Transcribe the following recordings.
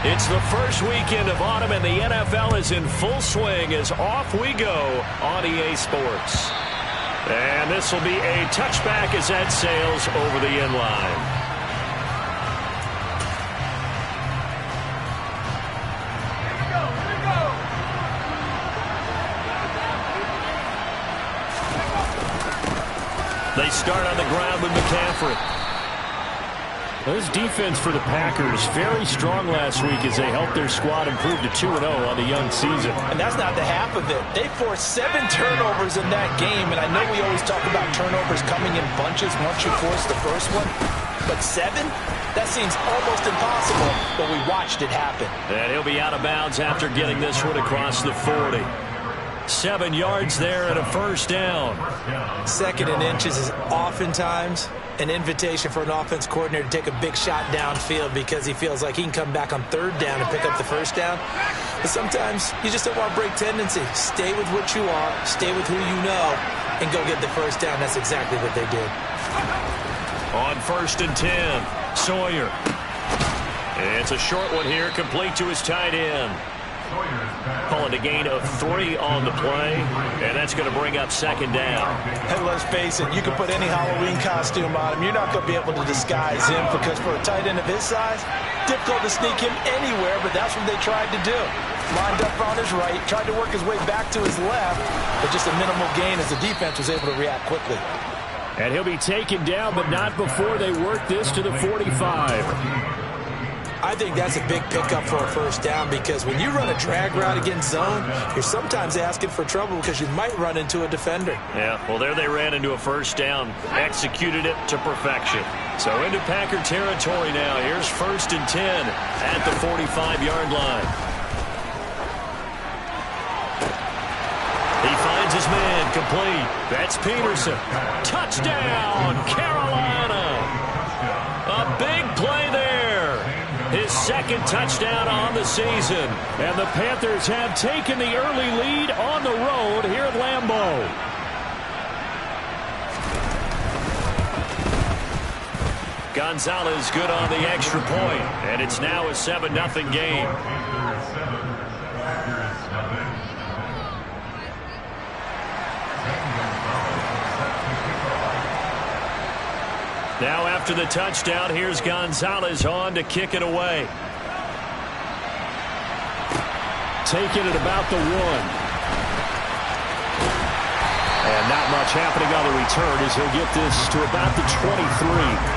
It's the first weekend of autumn, and the NFL is in full swing as off we go on EA Sports. And this will be a touchback as that sails over the end line. They start on the ground with McCaffrey. This defense for the Packers, very strong last week as they helped their squad improve to 2-0 on the young season. And that's not the half of it. They forced 7 turnovers in that game, and I know we always talk about turnovers coming in bunches once you force the first one, but 7? That seems almost impossible, but we watched it happen. And he'll be out of bounds after getting this one across the 40. 7 yards there and a first down. 2nd and inches is oftentimes an invitation for an offense coordinator to take a big shot downfield because he feels like he can come back on 3rd down and pick up the first down. But sometimes you just don't want to break tendency. Stay with what you are, stay with who you know, and go get the first down. That's exactly what they did. On 1st and 10, Sawyer. It's a short one here, complete to his tight end. Calling a gain of 3 on the play, and that's going to bring up 2nd down. Hey, let's face it, you can put any Halloween costume on him. You're not going to be able to disguise him because for a tight end of his size, difficult to sneak him anywhere, but that's what they tried to do. Lined up on his right, tried to work his way back to his left, but just a minimal gain as the defense was able to react quickly. And he'll be taken down, but not before they work this to the 45. I think that's a big pickup for a first down because when you run a drag route against zone, you're sometimes asking for trouble because you might run into a defender. Yeah, well, there they ran into a first down, executed it to perfection. So into Packer territory now. Here's 1st and 10 at the 45-yard line. He finds his man, complete. That's Peterson. Touchdown, Carolina. A big play there. His 2nd touchdown on the season. And the Panthers have taken the early lead on the road here at Lambeau. Gonzalez good on the extra point. And it's now a 7-0 game. Now after the touchdown, here's Gonzalez on to kick it away. Taking it about the 1. And not much happening on the return as he'll get this to about the 23.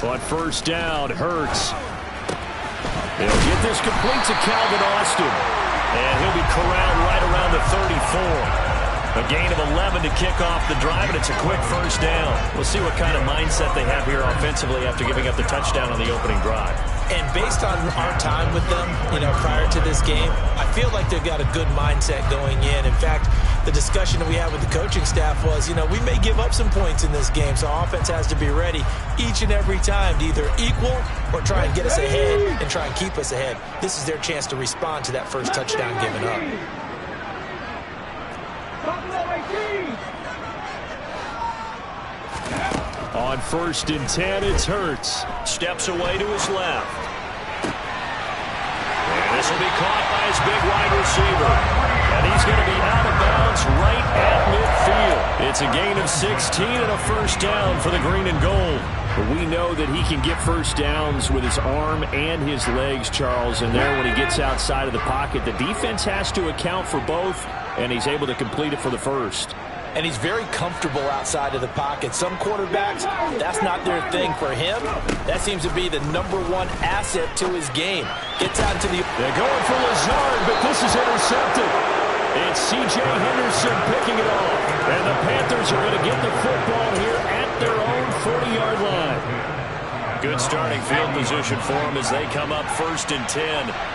On 1st down, Hurts. He'll get this complete to Calvin Austin. And he'll be corralled right around the 34. A gain of 11 to kick off the drive, and it's a quick first down. We'll see what kind of mindset they have here offensively after giving up the touchdown on the opening drive. And based on our time with them, prior to this game, I feel like they've got a good mindset going in. In fact, the discussion that we had with the coaching staff was, we may give up some points in this game, so offense has to be ready each and every time to either equal or try and get us ahead and try and keep us ahead. This is their chance to respond to that first touchdown given up. On 1st and 10, it's Hurts. Steps away to his left. And this will be caught by his big wide receiver. And he's going to be out of bounds right at midfield. It's a gain of 16 and a first down for the green and gold. But we know that he can get first downs with his arm and his legs, Charles. And there when he gets outside of the pocket, the defense has to account for both, and he's able to complete it for the first. And he's very comfortable outside of the pocket. Some quarterbacks, that's not their thing. For him, that seems to be the #1 asset to his game. Gets out to the... They're going for Lazard, but this is intercepted. It's C.J. Henderson picking it off. And the Panthers are going to get the football here at their own 40-yard line. Good starting field position for them as they come up 1st and 10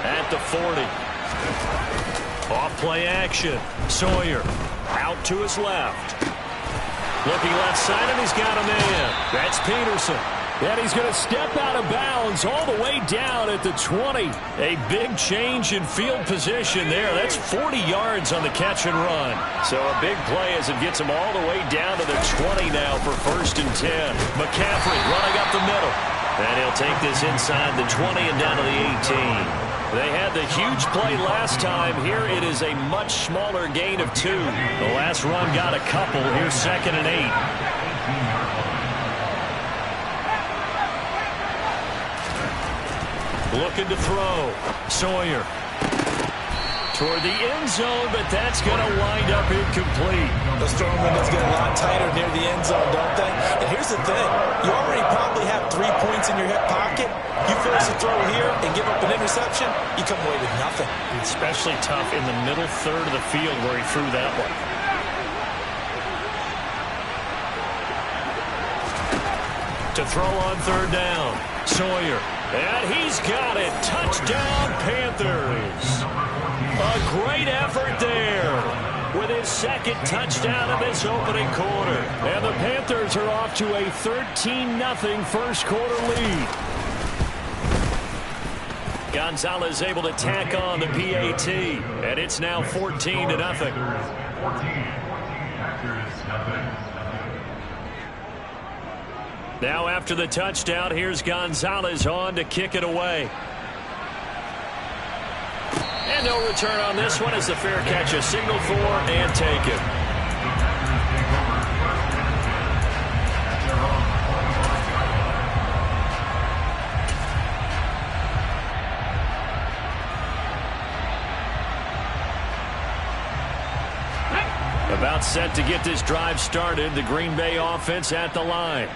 at the 40. Off play action. Sawyer. Out to his left. Looking left side, and he's got a man. That's Peterson. And he's going to step out of bounds all the way down at the 20. A big change in field position there. That's 40 yards on the catch and run. So a big play as it gets him all the way down to the 20 now for 1st and 10. McCaffrey running up the middle. And he'll take this inside the 20 and down to the 18. They had the huge play last time. Here it is a much smaller gain of 2. The last run got a couple. Here's 2nd and 8. Looking to throw. Sawyer. Toward the end zone, but that's going to wind up incomplete. Those throwing windows get a lot tighter near the end zone, don't they? And here's the thing. You already probably have 3 points in your hip pocket. You force a throw here and give up an interception, you come away with nothing. Especially tough in the middle third of the field where he threw that one. To throw on 3rd down. Sawyer. And he's got it. Touchdown, Panthers. A great effort there with his 2nd touchdown of this opening quarter. And the Panthers are off to a 13-0 first quarter lead. Gonzalez able to tack on the PAT. And it's now 14-0. Now after the touchdown, here's Gonzalez on to kick it away. And no return on this one as the fair catch is signaled for and taken. About set to get this drive started. The Green Bay offense at the line.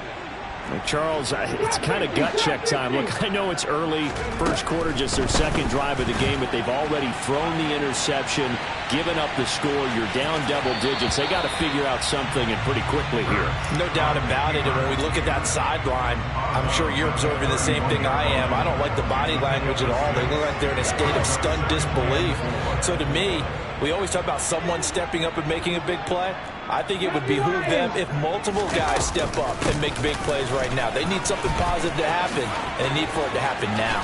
Charles, it's kind of gut check time. Look, I know it's early, first quarter, just their 2nd drive of the game, but they've already thrown the interception, given up the score. You're down double digits. They got to figure out something, and pretty quickly here. No doubt about it. And when we look at that sideline, I'm sure you're observing the same thing I am. I don't like the body language at all. They look like they're in a state of stunned disbelief. So to me, we always talk about someone stepping up and making a big play. I think it would behoove them if multiple guys step up and make big plays right now. They need something positive to happen, and they need for it to happen now.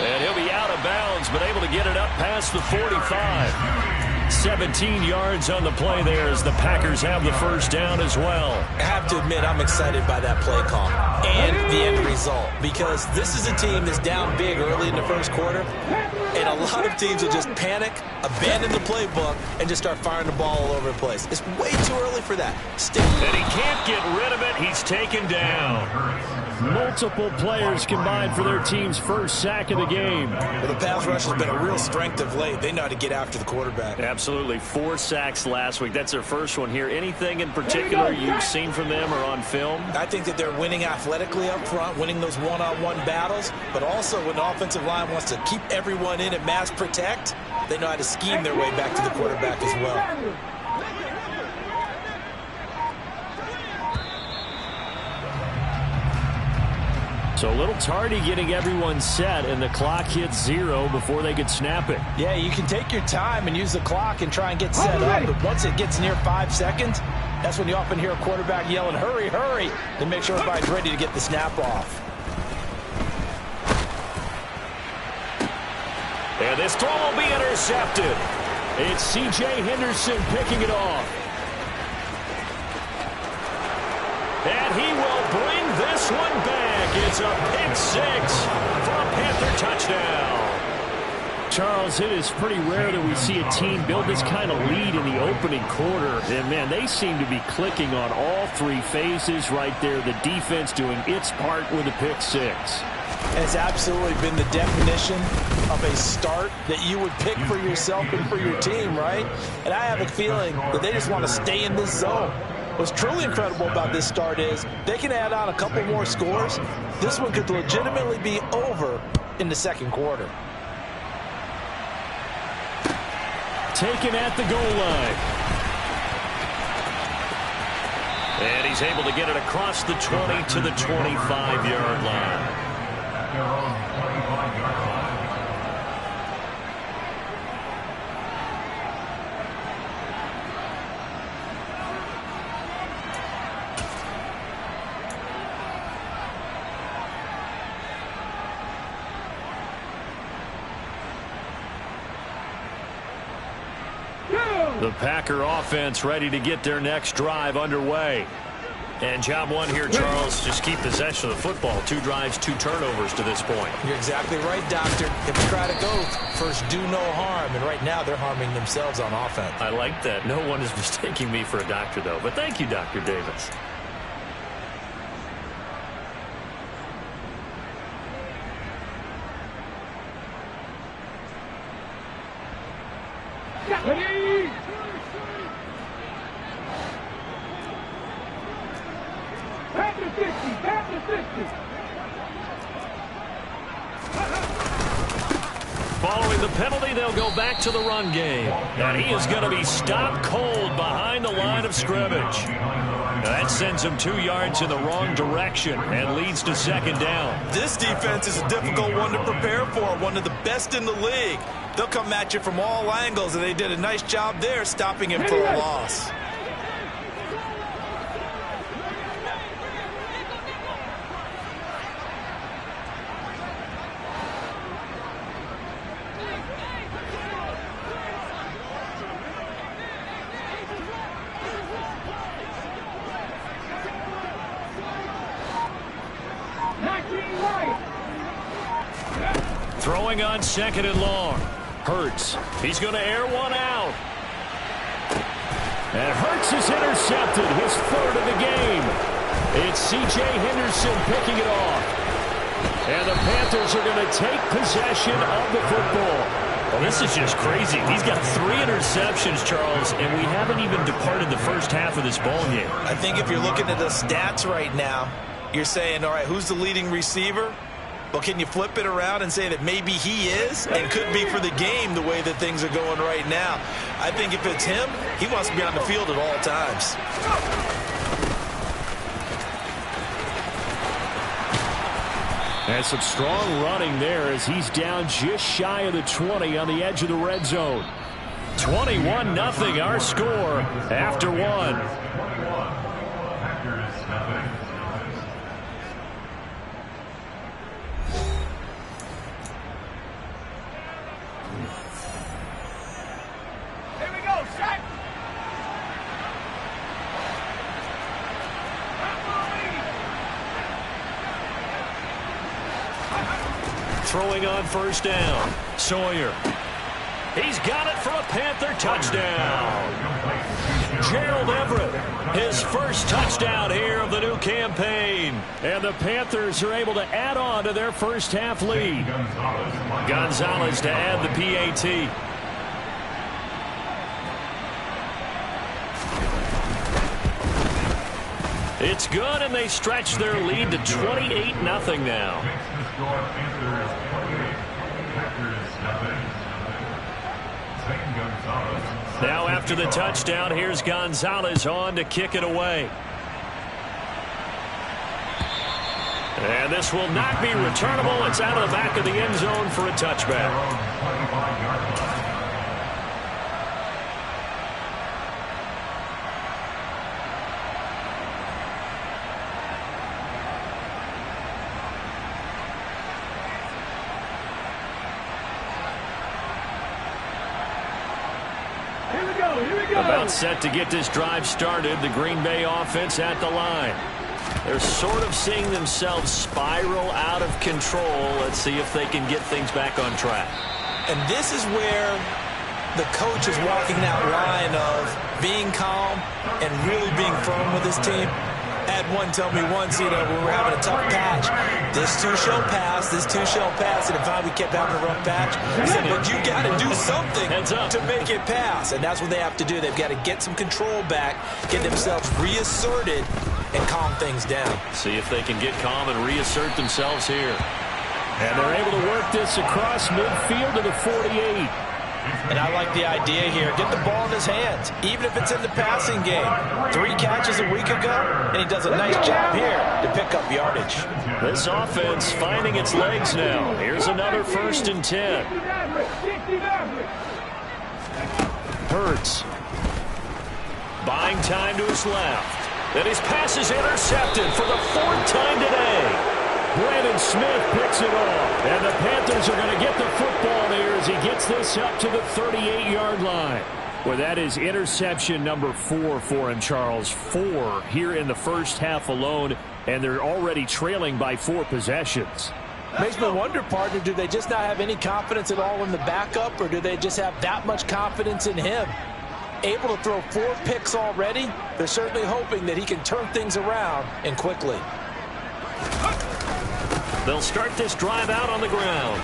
And he'll be out of bounds, but able to get it up past the 45. 17 yards on the play there as the Packers have the first down as well. I have to admit, I'm excited by that play call and the end result, because this is a team that's down big early in the first quarter, and a lot of teams will just panic, abandon the playbook, and just start firing the ball all over the place. It's way too early for that. And he can't get rid of it. He's taken down. Multiple players combined for their team's first sack of the game. Well, the pass rush has been a real strength of late. They know how to get after the quarterback. Absolutely. 4 sacks last week. That's their first one here. Anything in particular you've seen from them or on film? I think that they're winning athletically up front, winning those one-on-one battles, but also when the offensive line wants to keep everyone in and mass protect, they know how to scheme their way back to the quarterback as well. So a little tardy getting everyone set, and the clock hits 0 before they could snap it. Yeah, you can take your time and use the clock and try and get set up, but once it gets near 5 seconds, that's when you often hear a quarterback yelling, hurry, hurry, to make sure everybody's ready to get the snap off. And this throw will be intercepted. It's C.J. Henderson picking it off. And he will bring this one back. It's a pick 6 for a Panther touchdown. Charles, it is pretty rare that we see a team build this kind of lead in the opening quarter. And, man, they seem to be clicking on all 3 phases right there. The defense doing its part with a pick 6. And it's absolutely been the definition of a start that you would pick for yourself and for your team, right? And I have a feeling that they just want to stay in this zone. What's truly incredible about this start is they can add on a couple more scores. This one could legitimately be over in the second quarter. Taken at the goal line. And he's able to get it across the 20 to the 25-yard line. The Packer offense ready to get their next drive underway. And job one here, Charles, just keep possession of the football. 2 drives, 2 turnovers to this point. You're exactly right, Doctor. Hippocratic oath, first do no harm. And right now they're harming themselves on offense. I like that. No one is mistaking me for a doctor, though. But thank you, Dr. Davis. Following the penalty, they'll go back to the run game. And he is going to be stopped cold behind the line of scrimmage. That sends him 2 yards in the wrong direction and leads to second down. This defense is a difficult one to prepare for, one of the best in the league. They'll come at you from all angles, and they did a nice job there stopping him for a loss. Throwing on second and long. Hurts. He's going to air one out. And Hurts is intercepted. His 3rd of the game. It's C.J. Henderson picking it off. And the Panthers are going to take possession of the football. Well, this is just crazy. He's got 3 interceptions, Charles, and we haven't even departed the first half of this ball game. I think if you're looking at the stats right now, you're saying, all right, who's the leading receiver? Well, can you flip it around and say that maybe he is and could be for the game the way that things are going right now? I think if it's him, he wants to be on the field at all times. And some strong running there as he's down just shy of the 20 on the edge of the red zone. 21-0 our score after 1. Throwing on first down. Sawyer. He's got it for a Panther touchdown. Gerald Everett, his first touchdown here of the new campaign. And the Panthers are able to add on to their first half lead. Gonzalez to add the PAT. It's good, and they stretch their lead to 28-0 now. Now after the touchdown, here's Gonzalez on to kick it away. And this will not be returnable. It's out of the back of the end zone for a touchback. About set to get this drive started. The Green Bay offense at the line. They're sort of seeing themselves spiral out of control. Let's see if they can get things back on track. And this is where the coach is walking that line of being calm and really being firm with his team. Had one tell me once, when we're having a tough patch, this too shall pass, this too shall pass. And if we kept having a rough patch, he said, but you got to do something to make it pass. And that's what they have to do. They've got to get some control back, get themselves reasserted, and calm things down. See if they can get calm and reassert themselves here. And they're able to work this across midfield to the 48. And I like the idea here. Get the ball in his hands, even if it's in the passing game. 3 catches a week ago, and he does a nice job here to pick up yardage. This offense finding its legs now. Here's another 1st and 10. Hurts. Buying time to his left. Then his pass is intercepted for the 4th time today. Brandon Smith picks it off. And the Panthers are going to get the football here as he gets this up to the 38-yard line. Well, that is interception number 4 for him, Charles. 4 here in the first half alone, and they're already trailing by 4 possessions. Makes me wonder, partner, do they just not have any confidence at all in the backup, or do they just have that much confidence in him? Able to throw 4 picks already, they're certainly hoping that he can turn things around and quickly. They'll start this drive out on the ground.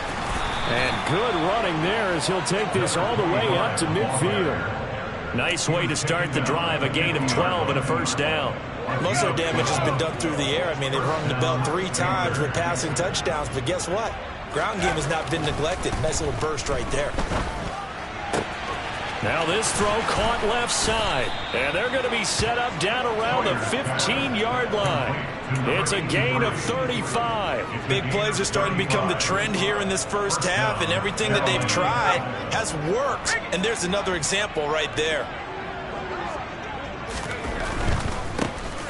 And good running there as he'll take this all the way up to midfield. Nice way to start the drive, a gain of 12 and a first down. Most of their damage has been done through the air. I mean, they've rung the bell 3 times with passing touchdowns, but guess what? Ground game has not been neglected. Nice little burst right there. Now this throw caught left side, and they're going to be set up down around the 15-yard line. It's a gain of 35. Big plays are starting to become the trend here in this first half, and everything that they've tried has worked. And there's another example right there.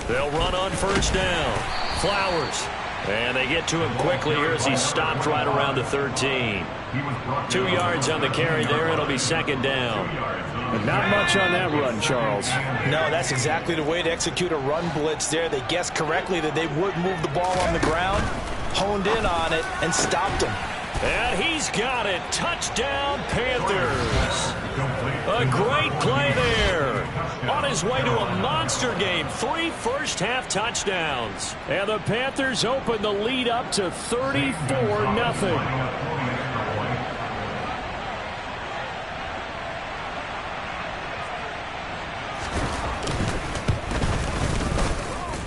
They'll run on first down. Flowers. And they get to him quickly here as he stopped right around the 13. 2 yards on the carry there. It'll be second down. But not much on that run, Charles. No, that's exactly the way to execute a run blitz there. They guessed correctly that they would move the ball on the ground, honed in on it, and stopped him. And he's got it. Touchdown, Panthers. A great play there. On his way to a monster game. 3 first-half touchdowns. And the Panthers open the lead up to 34-0.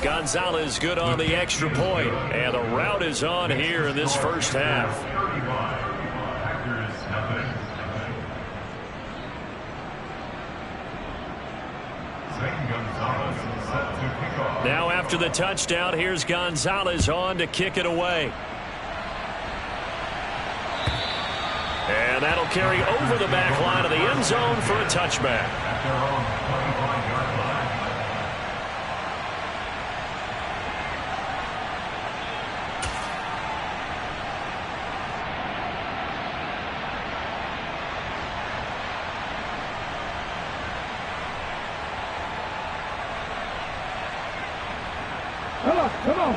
Gonzalez good on the extra point. And the route is on here in this first half. Now after the touchdown, here's Gonzalez on to kick it away. And that'll carry over the back line of the end zone for a touchback.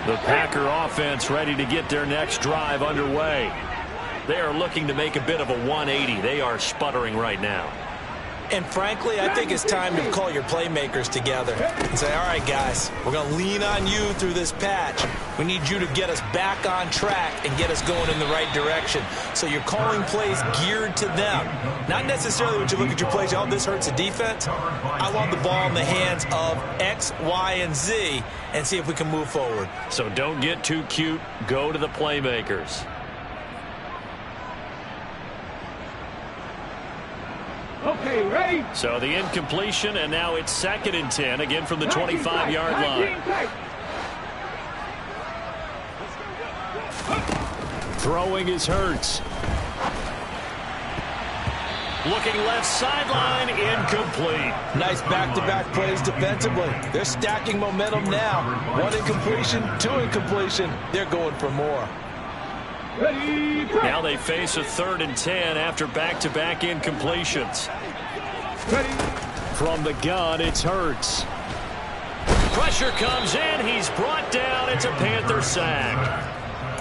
The Packer offense ready to get their next drive underway. They are looking to make a bit of a 180. They are sputtering right now. And frankly, I think it's time to call your playmakers together and say, all right, guys, we're going to lean on you through this patch. We need you to get us back on track and get us going in the right direction. So you're calling plays geared to them. Not necessarily when you look at your plays, oh, this hurts the defense. I want the ball in the hands of X, Y, and Z and see if we can move forward. So don't get too cute. Go to the playmakers. Okay, ready? So the incompletion, and now it's 2nd and 10, again from the 25-yard line. Throwing is Hurts. Looking left sideline, incomplete. Nice back-to-back plays defensively. They're stacking momentum now. 1 incompletion, 2 incompletion. They're going for more. Now they face a 3rd and 10 after back-to-back incompletions. From the gun, it's Hurts. Pressure comes in. He's brought down. It's a Panther sack.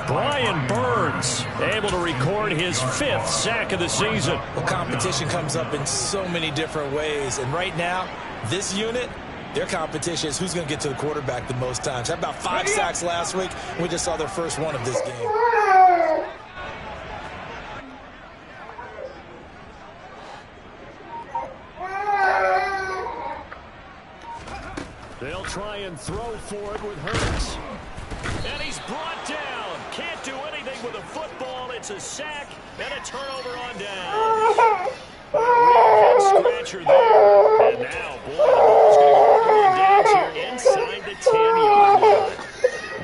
Brian Burns able to record his 5th sack of the season. Well, competition comes up in so many different ways. And right now, this unit, their competition is who's going to get to the quarterback the most times. How about 5 sacks last week? We just saw their first one of this game. They'll try and throw for it with Hurts. And he's brought down. Can't do anything with a football. It's a sack and a turnover on down. A real head-scratcher there. And now, boy, the ball's going to go on downs here inside the 10-yard line.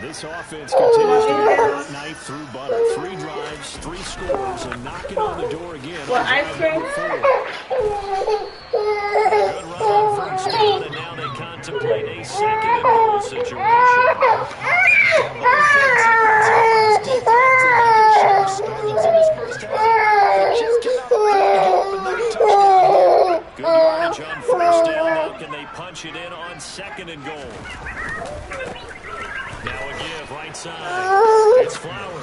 This offense continues to be hot knife through butter. 3 drives, 3 scores, and knocking on the door again. Well, ice cream. Good run on first down, and now they contemplate a 2nd and goal situation. Good yardage advantage on first down. Now can they punch it in on 2nd and goal? Now a give right side. It's Flowers.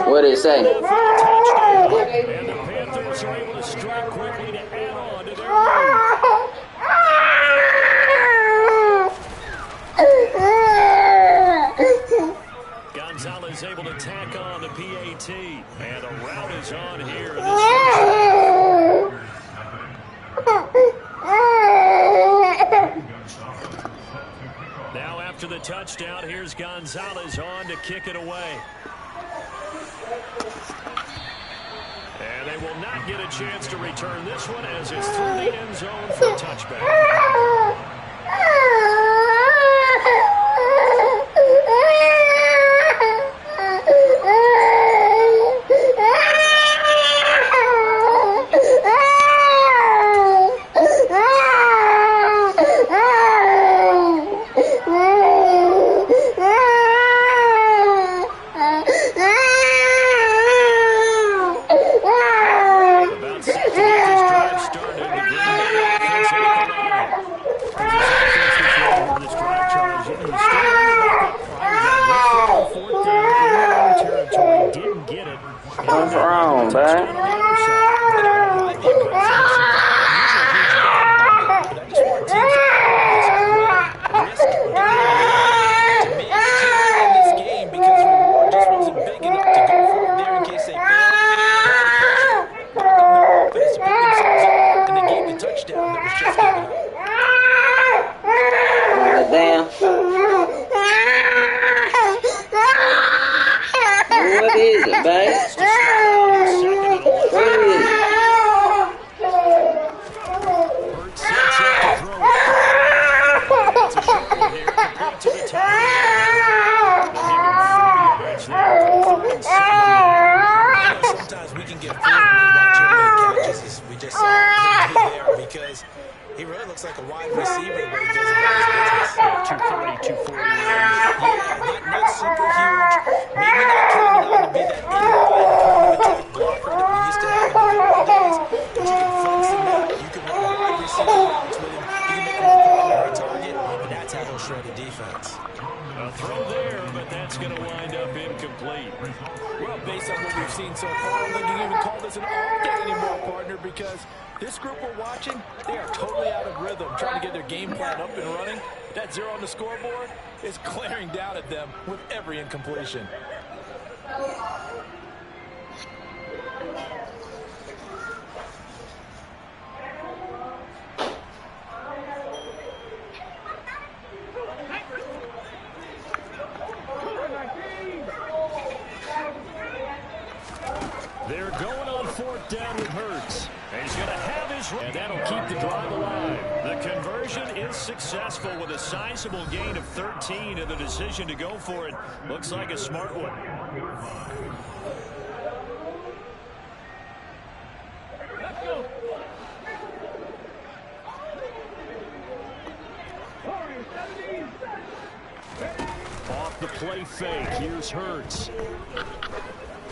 What did it say? And the Panthers are able to strike quickly to add on to their lead. Gonzalez able to tack on the PAT. And a route is on here in this Now after the touchdown, here's Gonzalez on to kick it away. And they will not get a chance to return this one as it's through the end zone for a touchback. What's wrong, man? What is it, babe? What is it? Sometimes we can get fooled when we watch him make catches. As we just saw him there because he really looks like a wide receiver the way he goes about his business. 240 range. Yeah, not super huge. Maybe not counting on to be that in-line attack blocker that we used to have in the old days. But you can flex him out. You can run wide receiver routes with him. You can make him a primary target, and that's how he'll shred a defense. A throw there, but that's going to wind up incomplete. Well, based on what we've seen so far, I don't think you can even call this an off day anymore, partner, because this group we're watching, they are totally out of rhythm, trying to get their game plan up and running. That 0 on the scoreboard is glaring down at them with every incompletion. They're going on 4th down with Hurts. And he's going to have his... And that'll keep the drive alive. The conversion is successful with a sizable gain of 13, and the decision to go for it looks like a smart one. Let's go. Off the play fake. Here's Hurts.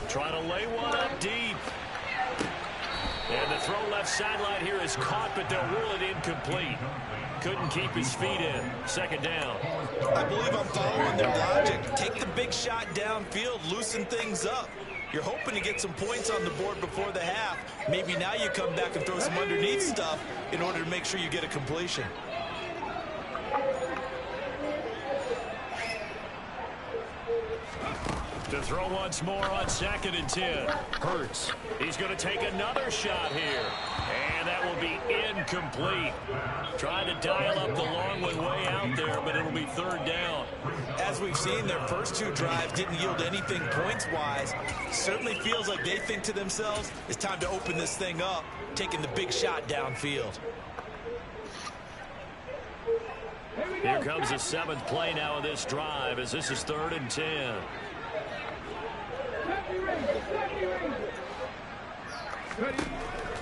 Trying to lay one up deep. And the throw left sideline here is caught, but they'll rule it incomplete. Couldn't keep his feet in. 2nd down. I believe I'm following their logic. Take the big shot downfield, loosen things up. You're hoping to get some points on the board before the half. Maybe now you come back and throw some underneath stuff in order to make sure you get a completion. To throw once more on 2nd and 10. Hurts. He's going to take another shot here. And that will be incomplete. Trying to dial up the long one way out there, but it'll be 3rd down. As we've seen, their first 2 drives didn't yield anything points-wise. Certainly feels like they think to themselves, it's time to open this thing up, taking the big shot downfield. Here comes the 7th play now of this drive as this is 3rd and 10.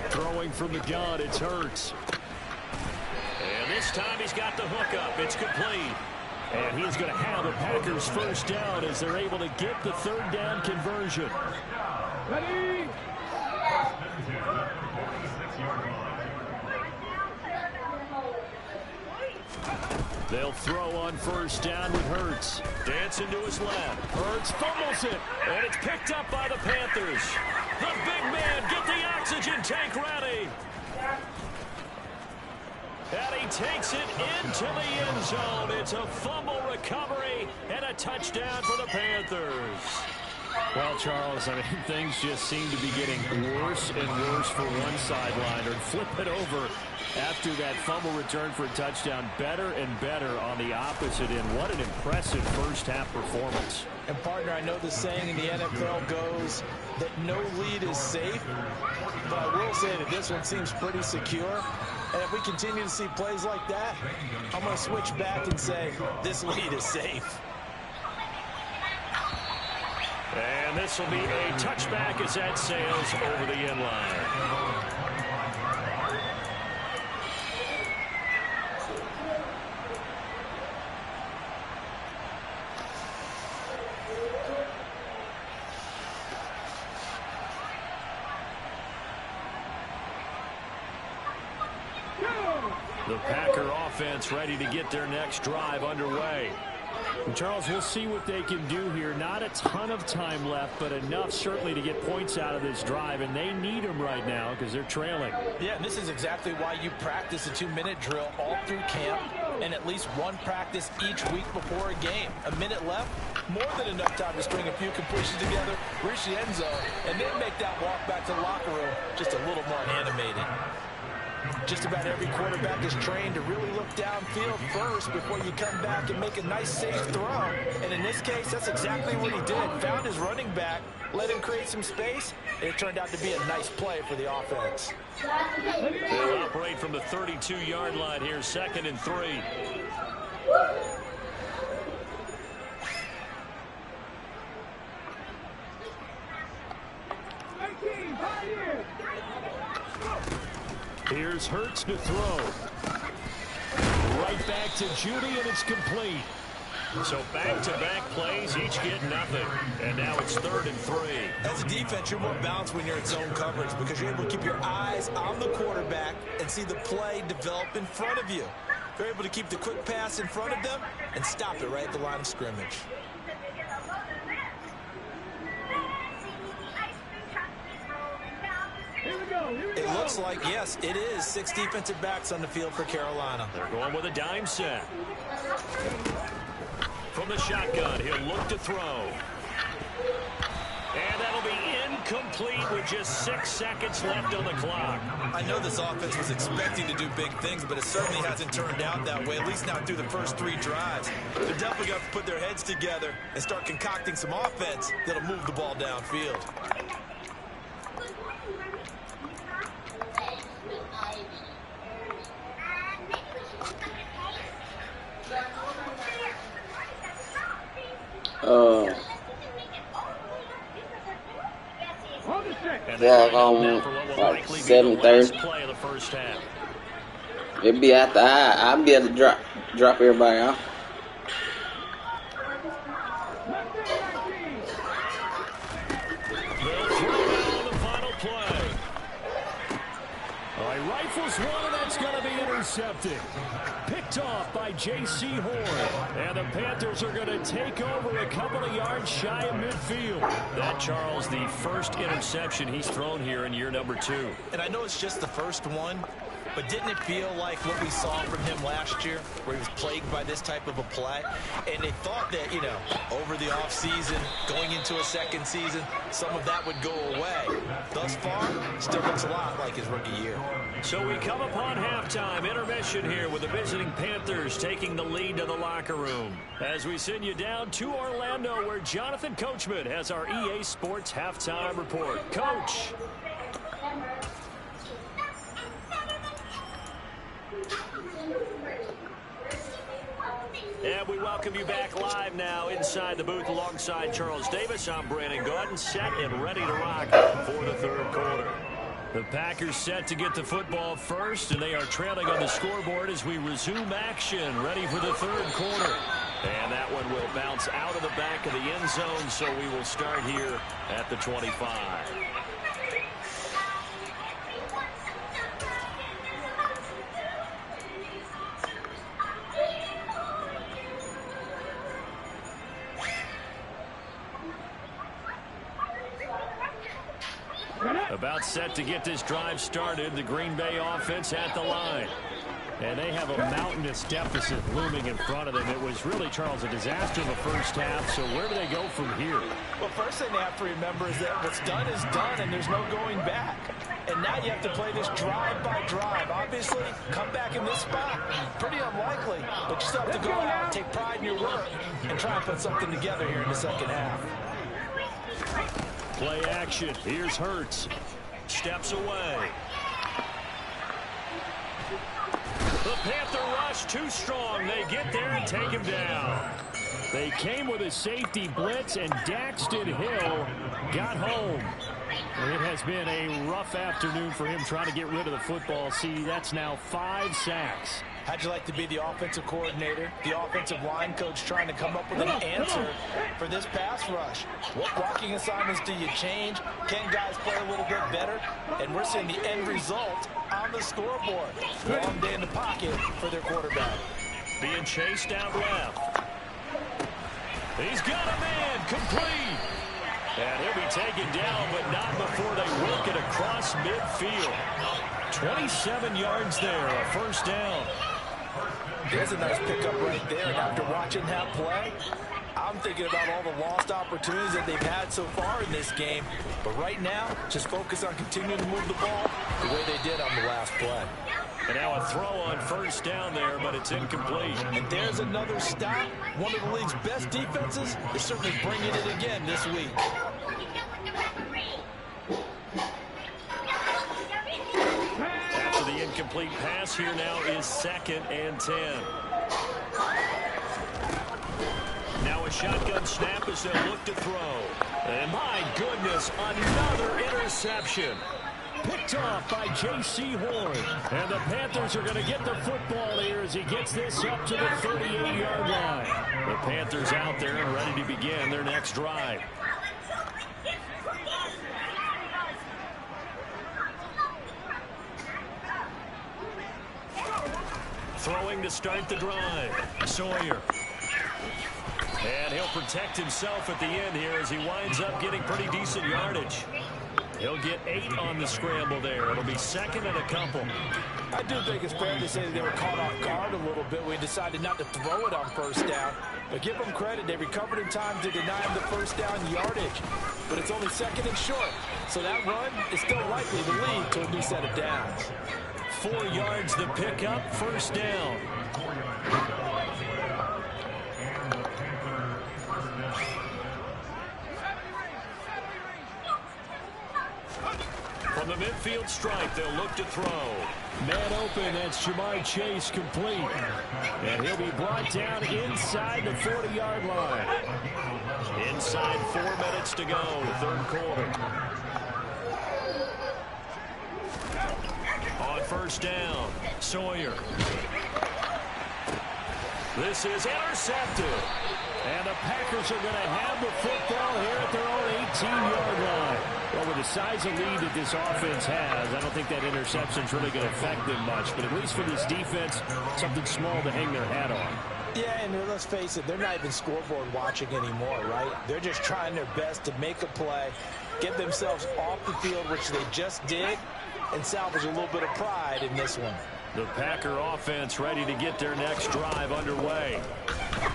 Throwing from the gun, it's Hurts. And this time he's got the hook up. It's complete. And he's going to have the Packers first down as they're able to get the third down conversion. Ready? They'll throw on first down with Hurts. Dancing to his left. Hurts fumbles it. And it's picked up by the Panthers. The big man, get the oxygen tank ready. And he takes it into the end zone. It's a fumble recovery and a touchdown for the Panthers. Well, Charles, I mean, things just seem to be getting worse and worse for one sideline. Or flip it over after that fumble return for a touchdown. Better and better on the opposite end. What an impressive first-half performance. And, partner, I know the saying in the NFL goes that no lead is safe. But I will say that this one seems pretty secure. And if we continue to see plays like that, I'm going to switch back and say this lead is safe. And this will be a touchback as that sails over the end line. The Packer offense ready to get their next drive underway. And Charles, we'll see what they can do here. Not a ton of time left, but enough certainly to get points out of this drive, and they need them right now because they're trailing. Yeah, and this is exactly why you practice a 2-minute drill all through camp and at least one practice each week before a game. A minute left, more than enough time to string a few completions together, reach the end zone, and then make that walk back to the locker room just a little more animated. Just about every quarterback is trained to really look downfield first before you come back and make a nice, safe throw. And in this case, that's exactly what he did. Found his running back, let him create some space, and it turned out to be a nice play for the offense. They'll operate from the 32-yard line here, 2nd and 3. Here's Hurts to throw. Right back to Judy, and it's complete. So back-to-back plays, each get nothing. And now it's 3rd and 3. As a defense, you're more balanced when you're in zone coverage because you're able to keep your eyes on the quarterback and see the play develop in front of you. You're able to keep the quick pass in front of them and stop it right at the line of scrimmage. It looks like, yes, it is 6 defensive backs on the field for Carolina. They're going with a dime set. From the shotgun, he'll look to throw. And that'll be incomplete with just 6 seconds left on the clock. I know this offense was expecting to do big things, but it certainly hasn't turned out that way, at least not through the first 3 drives. They're definitely going to put their heads together and start concocting some offense that'll move the ball downfield. Yeah, like 7:30. Play of the first half. It'd be after I'll be able to drop everybody off. They'll throw it on the final play. All right, rifles one, and that's going to be intercepted. Picked off by J.C. Horn. And the Panthers are going to take over a couple of yards shy of midfield. That, Charles, the first interception he's thrown here in year number 2. And I know it's just the first one, but didn't it feel like what we saw from him last year, where he was plagued by this type of a play? And they thought that, you know, over the offseason, going into a second season, some of that would go away. Thus far, still looks a lot like his rookie year. So we come upon halftime intermission here with the visiting Panthers taking the lead to the locker room. As we send you down to Orlando, where Jonathan Coachman has our EA Sports halftime report. Coach. And we welcome you back live now inside the booth alongside Charles Davis. I'm Brandon Gaudin, set and ready to rock for the third quarter. The Packers set to get the football first, and they are trailing on the scoreboard as we resume action, ready for the third quarter. And that one will bounce out of the back of the end zone, so we will start here at the 25. About set to get this drive started, the Green Bay offense at the line. And they have a mountainous deficit looming in front of them. It was really, Charles, a disaster in the first half. So where do they go from here? Well, first thing they have to remember is that what's done is done, and there's no going back. And now you have to play this drive by drive. Obviously, come back in this spot, pretty unlikely. But you still have to go out, take pride in your work, and try and put something together here in the second half. Play action. Here's Hurts. Steps away. The Panther rush too strong. They get there and take him down. They came with a safety blitz, and Daxton Hill got home. It has been a rough afternoon for him trying to get rid of the football. See, that's now 5 sacks. How'd you like to be the offensive coordinator, the offensive line coach trying to come up with an answer for this pass rush? What blocking assignments do you change? Can guys play a little bit better? And we're seeing the end result on the scoreboard. Long day in the pocket for their quarterback. Being chased out left. He's got a man complete. And he'll be taken down, but not before they work it across midfield. 27 yards there, a first down. There's a nice pickup right there. And after watching that play, I'm thinking about all the lost opportunities that they've had so far in this game. But right now, just focus on continuing to move the ball the way they did on the last play. And now a throw on first down there, but it's incomplete. And there's another stop. One of the league's best defenses is certainly bringing it again this week. After the incomplete pass, here now is 2nd and 10. Now a shotgun snap as they'll look to throw. And my goodness, another interception. Picked off by J.C. Horn. And the Panthers are going to get the football here as he gets this up to the 38-yard line. The Panthers out there and ready to begin their next drive. Throwing to start the drive. Sawyer. And he'll protect himself at the end here as he winds up getting pretty decent yardage. He'll get 8 on the scramble there. It'll be 2nd and a couple. I do think it's fair to say that they were caught off guard a little bit. We decided not to throw it on first down. But give them credit. They recovered in time to deny him the first down yardage. But it's only 2nd and short. So that run is still likely to lead to a new set of downs. 4 yards the pickup, first down. From the midfield stripe, they'll look to throw. Man open, that's Jamar Chase complete. And he'll be brought down inside the 40-yard line. Inside 4 minutes to go, third quarter. On first down, Sawyer. This is intercepted. And the Packers are going to have the football here at their own 18-yard line. Well, with the size of lead that this offense has, I don't think that interception's really going to affect them much. But at least for this defense, something small to hang their hat on. Yeah, and let's face it, they're not even scoreboard watching anymore, right? They're just trying their best to make a play, get themselves off the field, which they just did, and salvage a little bit of pride in this one. The Packer offense ready to get their next drive underway.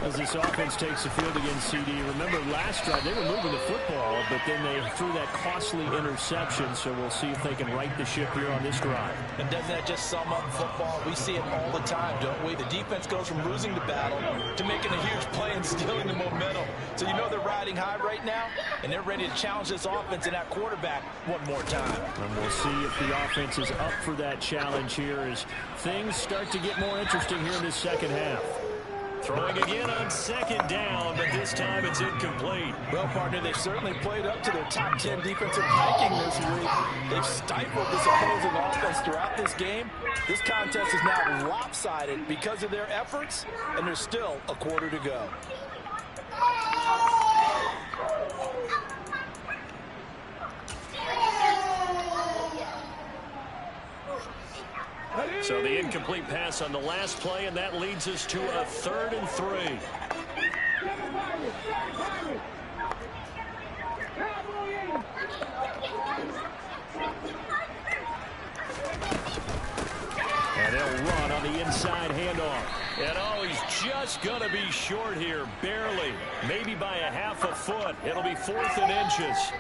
As this offense takes the field against CD, remember last drive they were moving the football, but then they threw that costly interception, so we'll see if they can right the ship here on this drive. And doesn't that just sum up football? We see it all the time, don't we? The defense goes from losing the battle to making a huge play and stealing the momentum. So you know they're riding high right now, and they're ready to challenge this offense and that quarterback one more time. And we'll see if the offense is up for that challenge here as things start to get more interesting here in this second half. Throwing again on second down, but this this time it's incomplete. Well, partner, they've certainly played up to their top 10 defensive ranking this week. They've stifled this opposing offense throughout this game. This contest is now lopsided because of their efforts, and there's still a quarter to go. So the incomplete pass on the last play, and that leads us to a 3rd and 3. And they'll run on the inside handoff. And oh, he's just going to be short here, barely. Maybe by a half a foot. It'll be 4th and inches.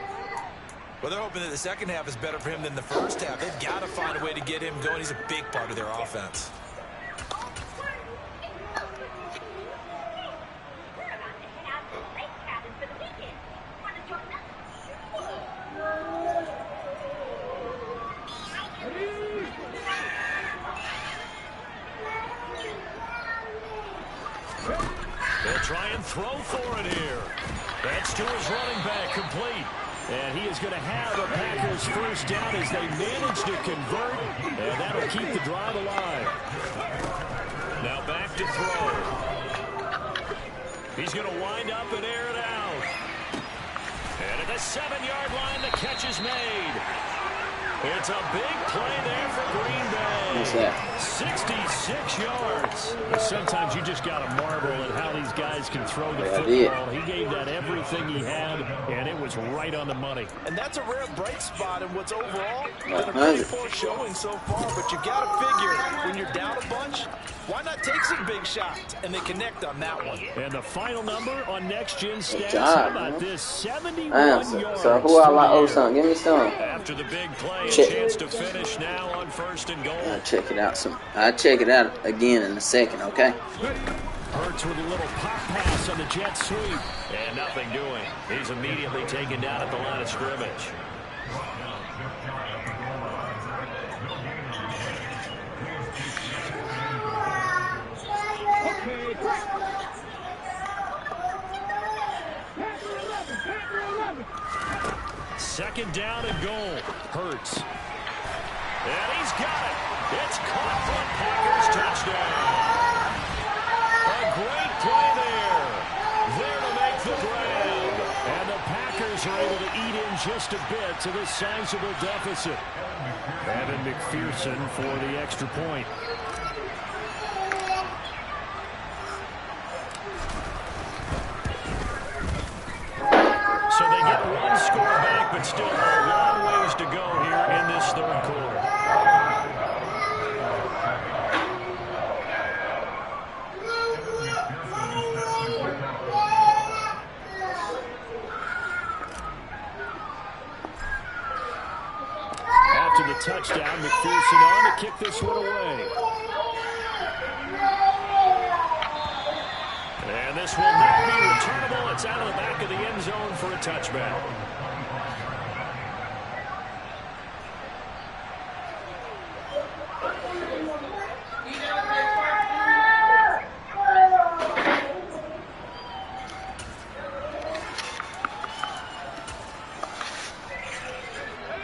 Well, they're hoping that the second half is better for him than the first half. They've got to find a way to get him going. He's a big part of their offense. They'll try and throw for it here. That's to his running back, complete. And he is going to have a Packers first down as they manage to convert, and that'll keep the drive alive. Now back to throw. He's going to wind up and air it out. And at the 7-yard line, the catch is made. It's a big play there for Green Bay. What's that? 66 yards. Sometimes you just got to marvel at how these guys can throw the football. He gave that everything he had, and it was right on the money. And that's a rare bright spot in what's overall been a pretty poor showing so far. But you got to figure when you're down a bunch, why not take some big shots? And they connect on that one. And the final number on Next Gen Stats, how about this? 71 yards. So who I like? Oh, son, give me some. After the big play, a chance to finish now on 1st and goal. I'll check it out I'll check it out again in a second, okay? Hurts with a little pop pass on the jet sweep. And nothing doing. He's immediately taken down at the line of scrimmage. Second down and goal. Hurts. And he's got it. It's caught for a Packers touchdown. A great play there. There to make the grab. And the Packers are able to eat in just a bit to this sizable deficit. Evan McPherson for the extra point. So they get one score back, but still a long ways to go here in this 3rd quarter. After the touchdown, McPherson on to kick this one away. And this will not be returnable. It's out of the back of the end zone for a touchback.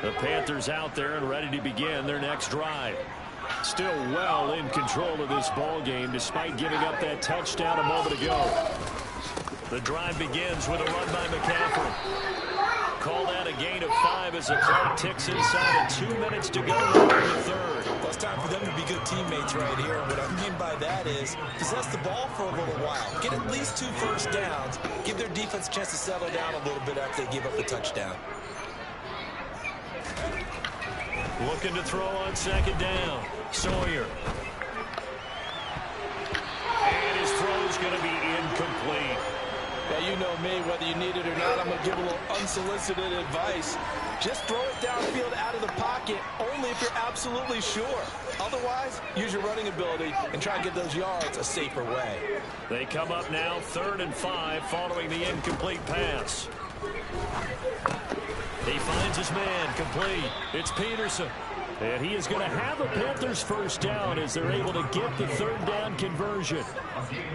The Panthers out there and ready to begin their next drive. Still well in control of this ball game despite giving up that touchdown a moment ago. The drive begins with a run by McCaffrey. Call that a gain of 5 as the clock ticks inside of 2 minutes to go in the 3rd. Well, it's time for them to be good teammates right here. And what I mean by that is possess the ball for a little while. Get at least 2 first downs. Give their defense a chance to settle down a little bit after they give up the touchdown. Looking to throw on 2nd down. Sawyer. And his throw's going to be incomplete. Yeah, you know me, whether you need it or not, I'm going to give a little unsolicited advice. Just throw it downfield out of the pocket, only if you're absolutely sure. Otherwise, use your running ability and try and get those yards a safer way. They come up now 3rd and 5 following the incomplete pass. He finds his man, complete. It's Peterson. And he is going to have a Panthers first down as they're able to get the third down conversion.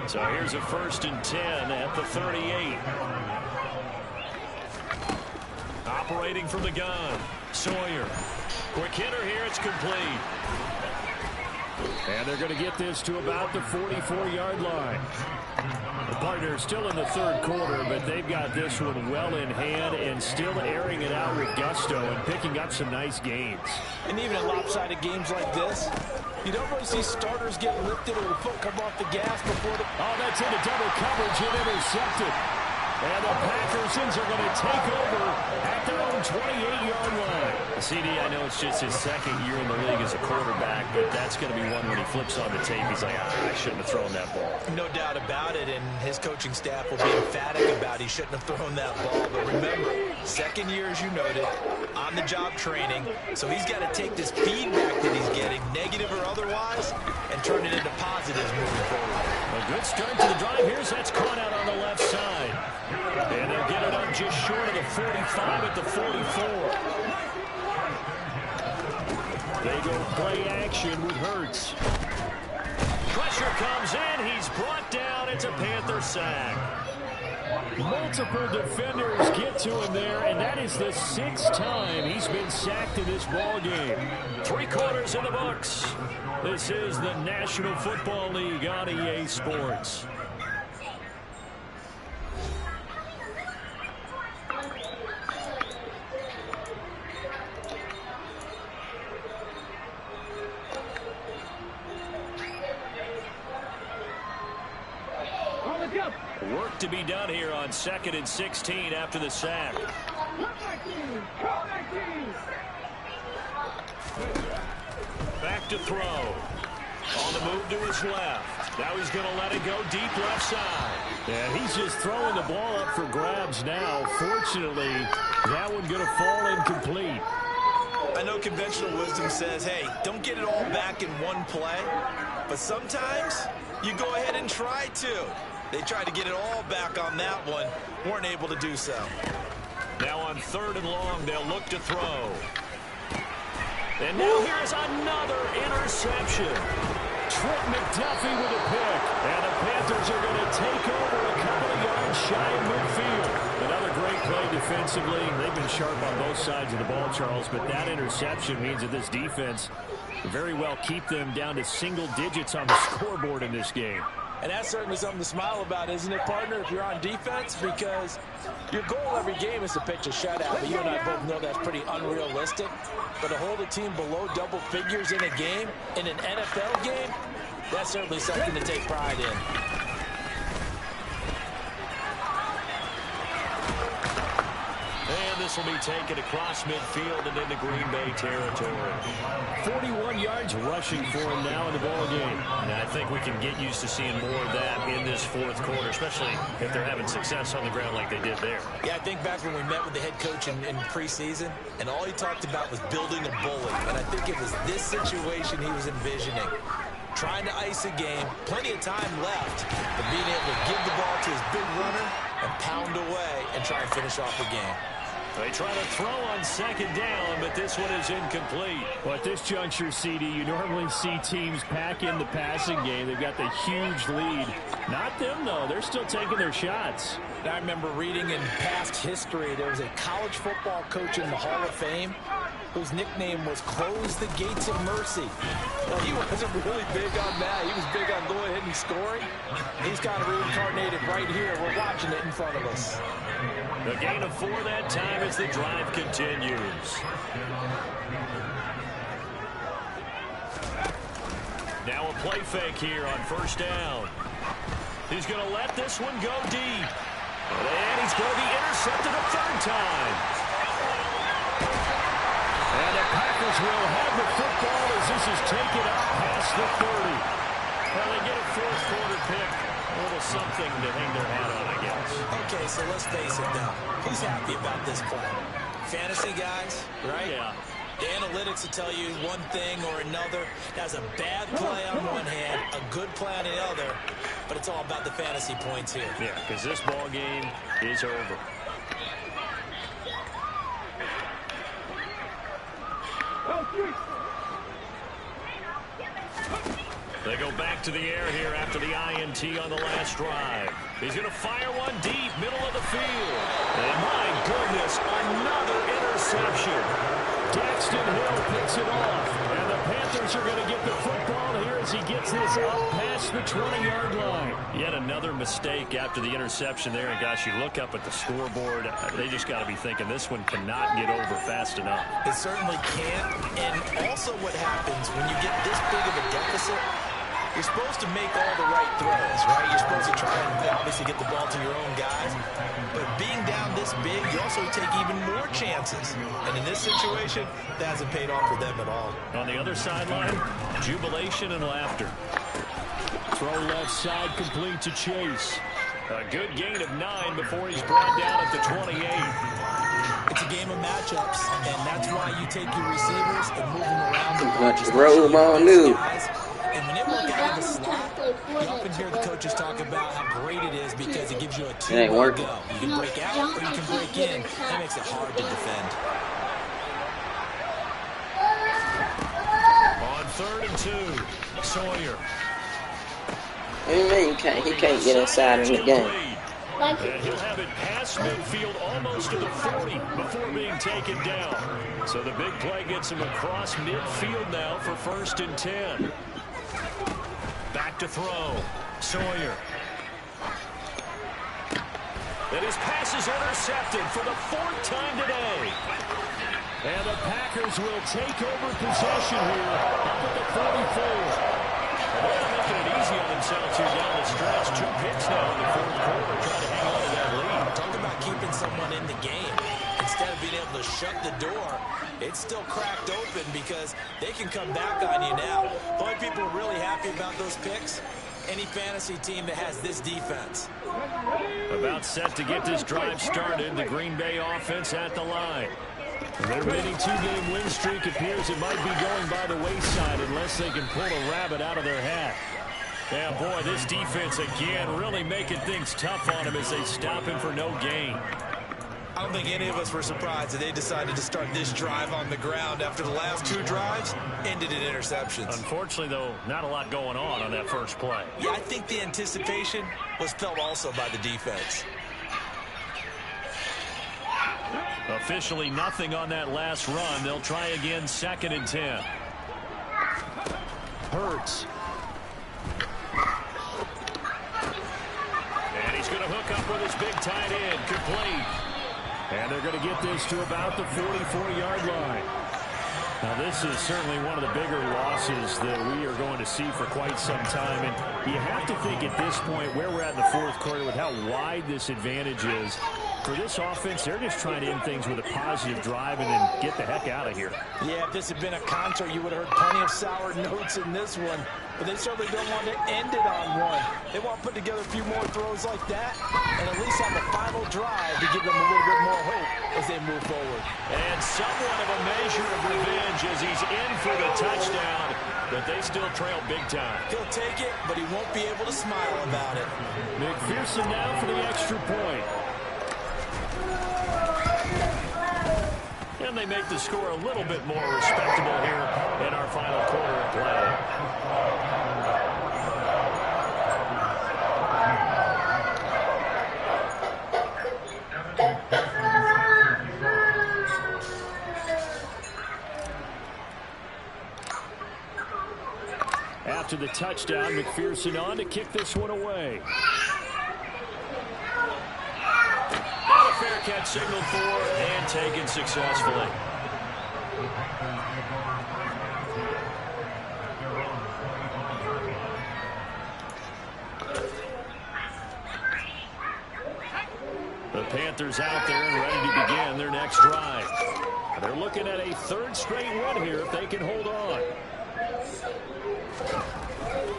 So here's a 1st and 10 at the 38. Operating from the gun, Sawyer. Quick hitter here, it's complete. And they're going to get this to about the 44-yard line. The partner's still in the third quarter, but they've got this one well in hand and still airing it out with gusto and picking up some nice gains. And even in lopsided games like this, you don't really see starters get lifted or the foot come off the gas before the... Oh, that's into double coverage and intercepted. And the Packersons are going to take over at their own 28-yard line. CD, I know it's just his second year in the league as a quarterback, but that's going to be one when he flips on the tape. He's like, I shouldn't have thrown that ball. No doubt about it, and his coaching staff will be emphatic about he shouldn't have thrown that ball. But remember, second year, as you noted, on-the-job training, so he's got to take this feedback that he's getting, negative or otherwise, and turn it into positives moving forward. A good start to the drive. Here's that's caught out on the left side. And they'll get it up just short of the 45 at the 44. They go play action with Hurts. Pressure comes in. He's brought down. It's a Panther sack. Multiple defenders get to him there, and that is the 6th time he's been sacked in this ball game. 3 quarters in the books. This is the National Football League on EA Sports. Work to be done here on 2nd and 16 after the sack. Back to throw. On the move to his left. Now he's going to let it go deep left side. And he's just throwing the ball up for grabs now. Fortunately, that one going to fall incomplete. I know conventional wisdom says, hey, don't get it all back in one play. But sometimes you go ahead and try to. They tried to get it all back on that one. Weren't able to do so. Now on 3rd and long, they'll look to throw. And now here's another interception. Trent McDuffie with a pick. And the Panthers are going to take over a couple of yards shy of midfield. Another great play defensively. They've been sharp on both sides of the ball, Charles, but that interception means that this defense very well keep them down to single digits on the scoreboard in this game. And that's certainly something to smile about, isn't it, partner, if you're on defense? Because your goal every game is to pitch a shutout. But you and I both know that's pretty unrealistic. But to hold a team below double figures in a game, in an NFL game, that's certainly something to take pride in. And this will be taken across midfield and into Green Bay territory. 41 yards rushing for him now in the ball game. And I think we can get used to seeing more of that in this 4th quarter, especially if they're having success on the ground like they did there. Yeah, I think back when we met with the head coach in preseason, and all he talked about was building a bully. And I think it was this situation he was envisioning. Trying to ice a game, plenty of time left, but being able to give the ball to his big runner and pound away and try and finish off the game. They try to throw on 2nd down, but this one is incomplete. Well, at this juncture, CD, you normally see teams pack in the passing game. They've got the huge lead. Not them, though. They're still taking their shots. I remember reading in past history, there was a college football coach in the Hall of Fame whose nickname was Close the Gates of Mercy. Well, he wasn't really big on that. He was big on go ahead and scoring. He's kind of reincarnated right here. We're watching it in front of us. The gain of 4 that time as the drive continues. Now a play fake here on 1st down. He's going to let this one go deep. And he's going to be intercepted a 3rd time. And the Packers will have the football as this is taken up past the 30. Well, they get a 4th quarter pick. A little something to hang their hat on, I guess. Okay, so let's face it now. Who's happy about this play? Fantasy guys, right? Yeah. The analytics will tell you one thing or another. That's a bad play on one hand, a good play on the other, but it's all about the fantasy points here. Yeah, because this ball game is over. They go back to the air here after the INT on the last drive. He's going to fire one deep, middle of the field. And my goodness, another interception. Daxton Hill picks it off. And the Panthers are going to get the football here as he gets this up past the 20-yard line. Yet another mistake after the interception there. And, gosh, you look up at the scoreboard. They just got to be thinking this one cannot get over fast enough. It certainly can't. And also what happens when you get this big of a deficit, you're supposed to make all the right throws, right? You're supposed to try and obviously get the ball to your own guys. But being down this big, you also take even more chances. And in this situation, that hasn't paid off for them at all. On the other sideline, jubilation and laughter. Throw left side complete to Chase. A good gain of 9 before he's brought down at the 28. It's a game of matchups, and that's why you take your receivers and move them around. Much room on new. And when they work out of the slot, you often hear the coaches talk about how great it is because it gives you a two-way go. You can break out or you can break in. That makes it hard to defend. On 3rd and 2, Sawyer. What do you mean he can't get inside in the game? And he'll have it past midfield almost to the 40 before being taken down. So the big play gets him across midfield now for 1st and 10. Back to throw. Sawyer. And his pass is intercepted for the 4th time today. And the Packers will take over possession here up at the 44. They're making it easy on themselves here down the stretch. 2 picks now in the 4th quarter trying to hang on to that lead. Talk about keeping someone in the game. Instead of being able to shut the door, it's still cracked open because they can come back on you now. The only people who are really happy about those picks, any fantasy team that has this defense. About set to get this drive started, the Green Bay offense at the line. Their remaining 2-game win streak appears it might be going by the wayside unless they can pull a rabbit out of their hat. Yeah, boy, this defense again really making things tough on him as they stop him for no gain. I don't think any of us were surprised that they decided to start this drive on the ground after the last 2 drives ended in interceptions. Unfortunately, though, not a lot going on that first play. Yeah, I think the anticipation was felt also by the defense. Officially nothing on that last run. They'll try again 2nd and 10. Hurts. And he's going to hook up with his big tight end. Complete. And they're going to get this to about the 44-yard line. Now, this is certainly one of the bigger losses that we are going to see for quite some time. And you have to think at this point where we're at in the 4th quarter with how wide this advantage is. For this offense, they're just trying to end things with a positive drive and then get the heck out of here. Yeah, if this had been a concert, you would have heard plenty of sour notes in this one. But they certainly don't want to end it on one. They want to put together a few more throws like that and at least have a final drive to give them a little bit more hope as they move forward. And somewhat of a measure of revenge as he's in for the touchdown, but they still trail big time. He'll take it, but he won't be able to smile about it. McPherson now for the extra point. And they make the score a little bit more respectable here in our final quarter of play. After the touchdown, McPherson on to kick this one away. Fair catch signaled for and taken successfully. The Panthers out there and ready to begin their next drive. They're looking at a 3rd straight win here if they can hold on.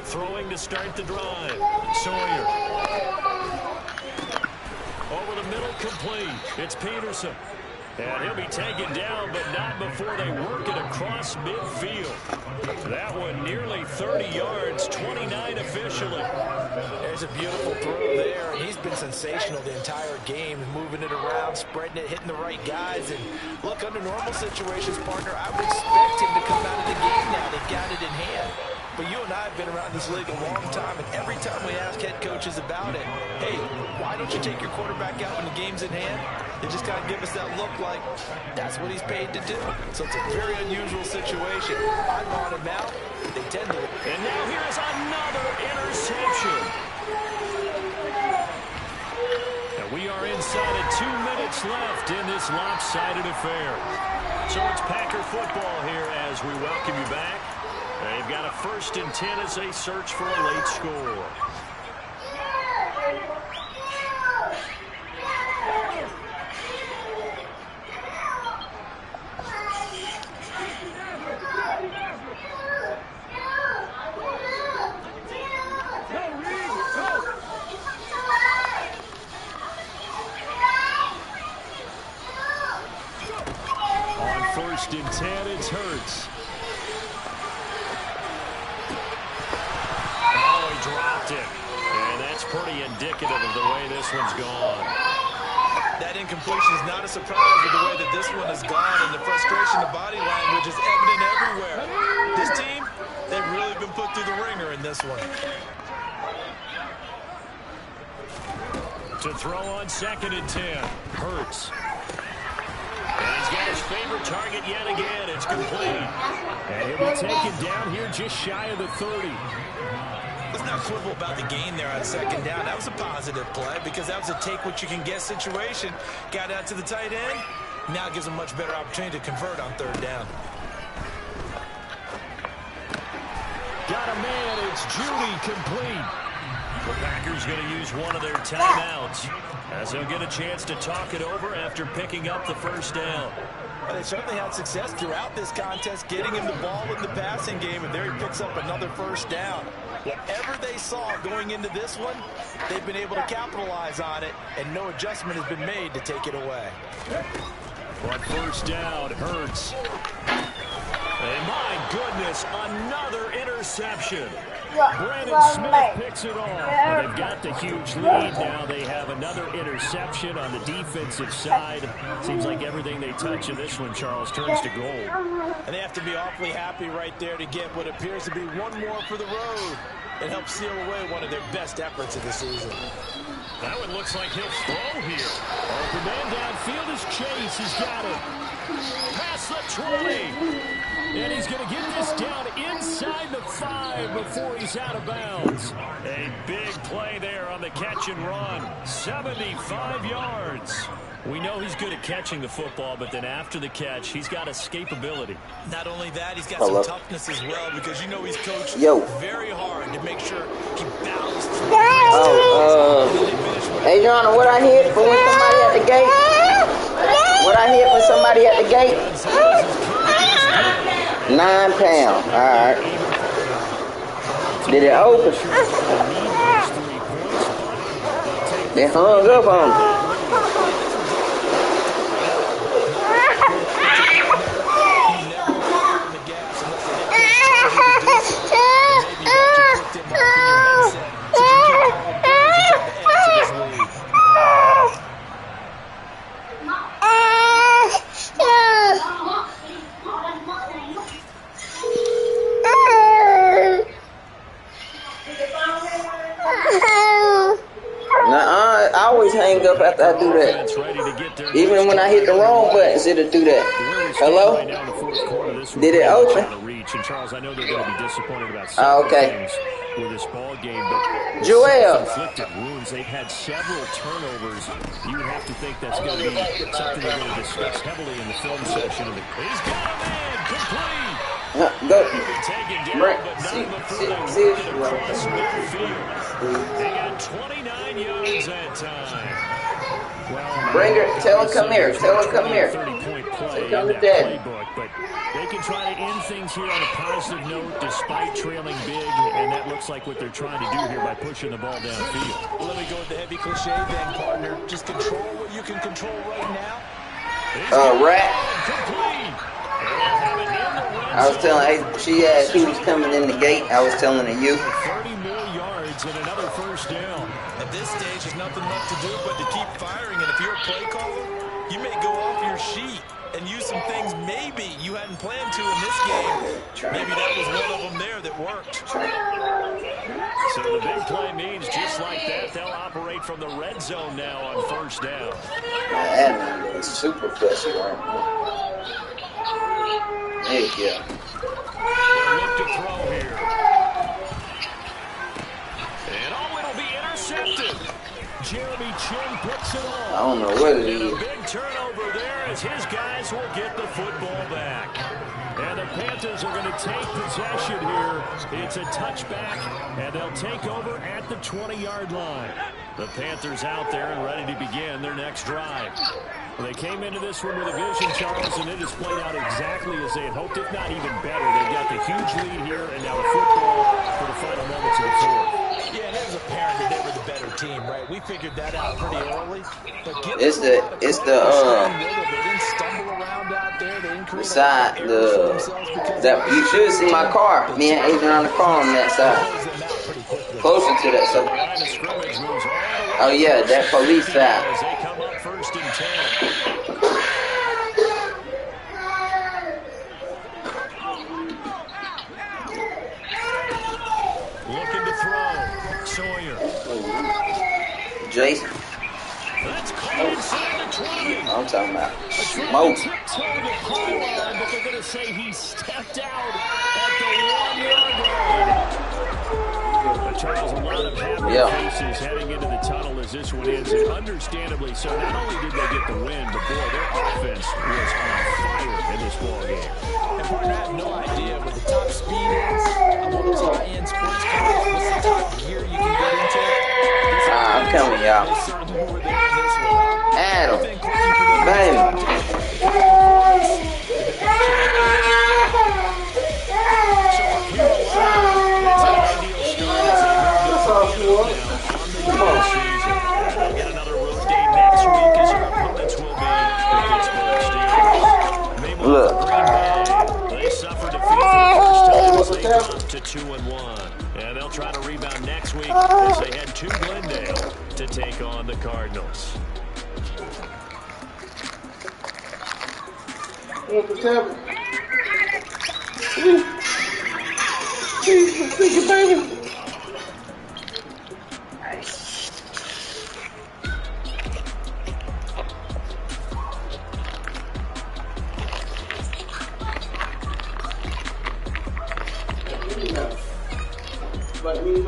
Throwing to start the drive. Sawyer. Over the middle, complete. It's Peterson. And he'll be taken down, but not before they work it across midfield. That one nearly 30 yards, 29 officially. There's a beautiful throw there, and he's been sensational the entire game, moving it around, spreading it, hitting the right guys. And look, under normal situations, partner, I would expect him to come out of the game now. They've got it in hand. But you and I have been around this league a long time, and every time we ask head coaches about it, hey, why don't you take your quarterback out when the game's in hand? They just kind of give us that look like that's what he's paid to do. So it's a very unusual situation. I want him out. They tend to. And now here's another interception. And we are inside of 2 minutes left in this lopsided affair. So it's Packer football here as we welcome you back. They've got a 1st and 10 as they search for a late score. On 1st and 10, it's Hurts. Dropped it, and that's pretty indicative of the way this one's gone. That incompletion is not a surprise with the way that this one has gone, and the frustration, the body language is evident everywhere. This team, they've really been put through the ringer in this one. To throw on 2nd and 10, Hurts. And he's got his favorite target yet again. It's complete. And he'll be taken down here just shy of the 30. Let's not quibble about the gain there on 2nd down. That was a positive play because that was a take-what-you-can-get situation. Got out to the tight end. Now it gives them a much better opportunity to convert on 3rd down. Got a man. It's Judy complete. The Packers going to use one of their timeouts as they'll get a chance to talk it over after picking up the 1st down. Well, they certainly had success throughout this contest, getting him the ball in the passing game, and there he picks up another 1st down. Whatever they saw going into this one, they've been able to capitalize on it, and no adjustment has been made to take it away. On 1st down, Hurts. And my goodness, another interception. Brandon Smith picks it off. And they've got the huge lead now. They have another interception on the defensive side. Seems like everything they touch in this one, Charles, turns to gold. And they have to be awfully happy right there to get what appears to be one more for the road and help seal away one of their best efforts of the season. That one looks like he'll throw here. Open man downfield is Chase. He's got it. Past the 20. And he's going to get this down inside the 5 before he's out of bounds. A big play there on the catch and run. 75 yards. We know he's good at catching the football, but then after the catch, he's got escapability. Not only that, he's got some toughness as well because you know he's coached very hard to make sure he battles through. Adriana, what I hit for when somebody at the gate? What I hit when somebody at the gate? 9 pounds. All right. Did it open? They hung up on me. I always hang up after I do that. Even when I hit the wrong buttons, it'll do that. Hello? Did it open? Charles, I know they're going to be disappointed about okay. With this ball game, but Joel. Inflicted wounds. They've had several turnovers. You would have to think that's going to be something they're going to discuss heavily in the film session. He's got a man complete. Go. Taken down, but not before they work it across midfield. They got 29 yards that time. Well, bring her. Tell her come here. Tell her come here. 30-point play come in that Daddy. playbook, but they can try to end things here on a positive note despite trailing big, and that looks like what they're trying to do here by pushing the ball downfield. Well, let me go with the heavy cliche then, partner. Just control what you can control right now. Rat. I was telling her, she asked who was coming in the gate. I was telling her you. 30 more yards and another 1st down. At this stage, there's nothing left to do but to keep firing. And if you're a play caller, you may go off your sheet and use some things maybe you hadn't planned to in this game. Maybe that was one of them there that worked. So the big play means just like that, they'll operate from the red zone now on first down. Man, it's super flashy right now. Heck yeah. They'll look to throw here. And it'll be intercepted. Jeremy Chin picks it off. I don't know what it is. And a big turnover there as his guys will get the football back. And the Panthers are going to take possession here. It's a touchback, and they'll take over at the 20-yard line. The Panthers out there and ready to begin their next drive. They came into this one with a vision, Charles, and it has played out exactly as they had hoped, if not even better. They've got the huge lead here, and now the football for the final moments of the fourth. Yeah, and it was apparent that they were the better team, right? We figured that out pretty early. But It's the side, that you should see my car. Me and Adrian on the car on that side. Closer to that side. Oh yeah, that police side. As they come up 1st and 10. Looking to throw. Sawyer. Jason. That's caught inside the 20. I'm talking about smoke. But they're going to say he stepped out at the 1-yard line. Charles, a lot of happy faces heading into the tunnel as this one ends, and understandably so. Not only did they get the win, but boy, their offense was on fire in this ball game. And partner, I have no idea what the top speed is of one of those high-end sports cars. What's the top gear you can get into? I'm coming, y'all. They certainly were there in this one. Adam, baby. They'll get another road day next week as your opponents will be the Pittsburgh Steelers. Meanwhile, for Green Bay, they suffered defeat for the first time as they dropped to 2-1. And they'll try to rebound next week as they head to Glendale to take on the Cardinals. Baby.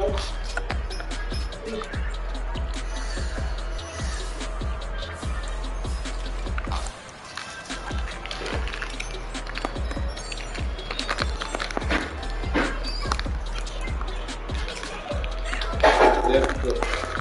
Yeah.